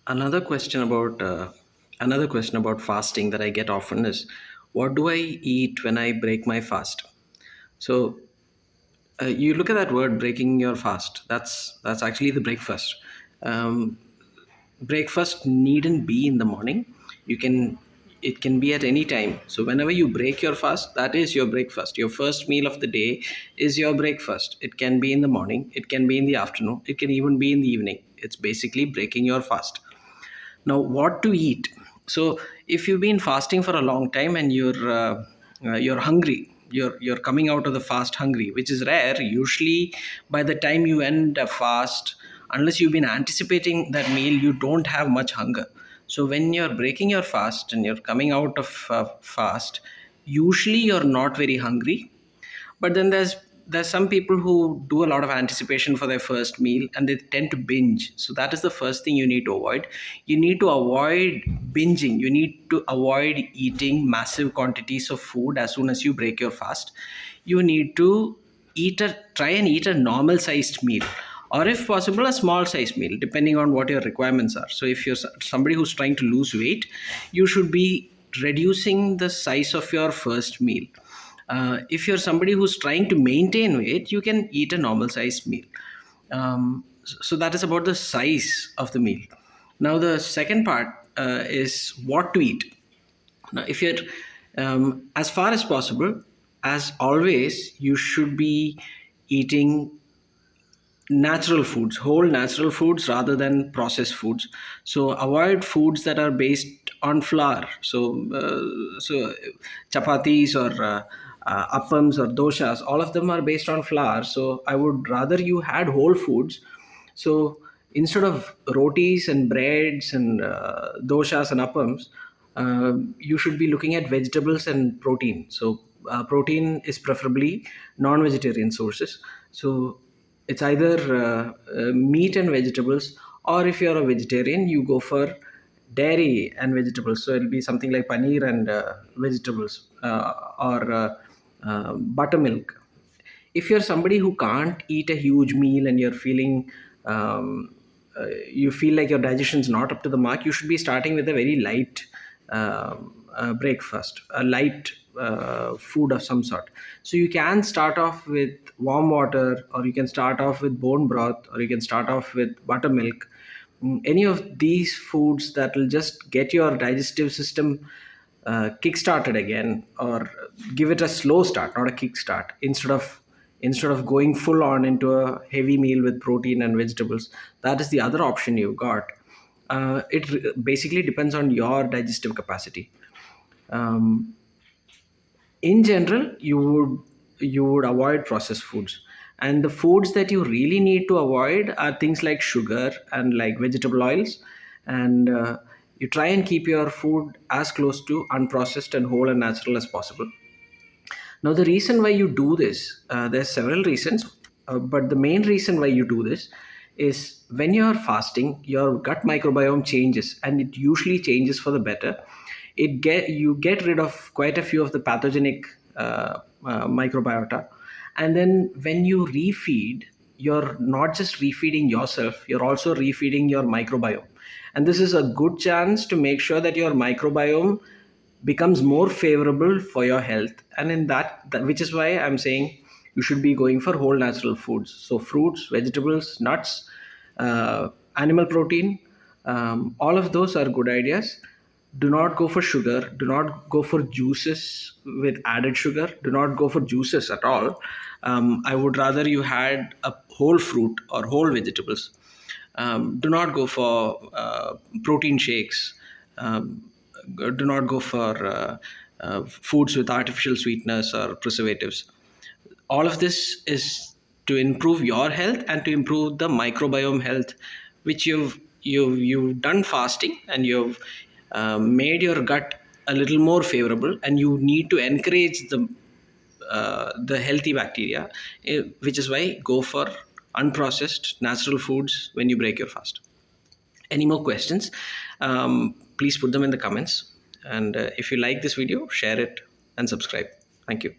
Another question about fasting that I get often is, what do I eat when I break my fast? So you look at that word, breaking your fast. That's actually the breakfast. Um, Breakfast needn't be in the morning. You can It can be at any time. So whenever you break your fast, that is your breakfast. Your first meal of the day is your breakfast. It can be in the morning, it can be in the afternoon, it can even be in the evening. It's basically breaking your fast. Now, what to eat? So if you've been fasting for a long time and you're hungry, you're coming out of the fast hungry, which is rare. Usually by the time you end a fast, unless you've been anticipating that meal, you don't have much hunger. So when you're breaking your fast and you're coming out of fast, usually you're not very hungry. But then there's some people who do a lot of anticipation for their first meal and they tend to binge. So that is the first thing you need to avoid. You need to avoid binging. You need to avoid eating massive quantities of food as soon as you break your fast. You need to try and eat a normal sized meal, or if possible a small size meal, depending on what your requirements are. So if you're somebody who's trying to lose weight, you should be reducing the size of your first meal. If you're somebody who's trying to maintain weight, you can eat a normal size meal. So that is about the size of the meal. Now the second part is what to eat. Now if you're as far as possible, as always, you should be eating natural foods, whole natural foods, rather than processed foods. So avoid foods that are based on flour. So chapatis or appams or doshas, all of them are based on flour. So I would rather you had whole foods. So instead of rotis and breads and doshas and appams, you should be looking at vegetables and protein. So protein is preferably non-vegetarian sources. So it's either meat and vegetables, or if you're a vegetarian, you go for dairy and vegetables. So it'll be something like paneer and vegetables, or buttermilk. If you're somebody who can't eat a huge meal and you're feeling you feel like your digestion is not up to the mark, you should be starting with a very light breakfast, a light food of some sort. So you can start off with warm water, or you can start off with bone broth, or you can start off with buttermilk. Any of these foods that will just get your digestive system kick-started again, or give it a slow start, not a kick-start, instead of going full on into a heavy meal with protein and vegetables. That is the other option you've got. Basically depends on your digestive capacity. um, in general, you would avoid processed foods, and the foods that you really need to avoid are things like sugar and like vegetable oils. And you try and keep your food as close to unprocessed and whole and natural as possible. Now, the reason why you do this, there's several reasons, but the main reason why you do this is when you're fasting, your gut microbiome changes, and it usually changes for the better. You get rid of quite a few of the pathogenic microbiota, and then when you refeed, you're not just refeeding yourself, you're also refeeding your microbiome. And this is a good chance to make sure that your microbiome becomes more favorable for your health. And in that, which is why I'm saying you should be going for whole natural foods. So fruits, vegetables, nuts, animal protein, all of those are good ideas. Do not go for sugar, do not go for juices with added sugar, do not go for juices at all. I would rather you had a whole fruit or whole vegetables. Do not go for protein shakes. Do not go for foods with artificial sweeteners or preservatives. All of this is to improve your health and to improve the microbiome health, which you've done fasting, and you've made your gut a little more favorable, and you need to encourage the healthy bacteria, which is why go for unprocessed natural foods when you break your fast. Any more questions? Please put them in the comments. And if you like this video, share it and subscribe. Thank you.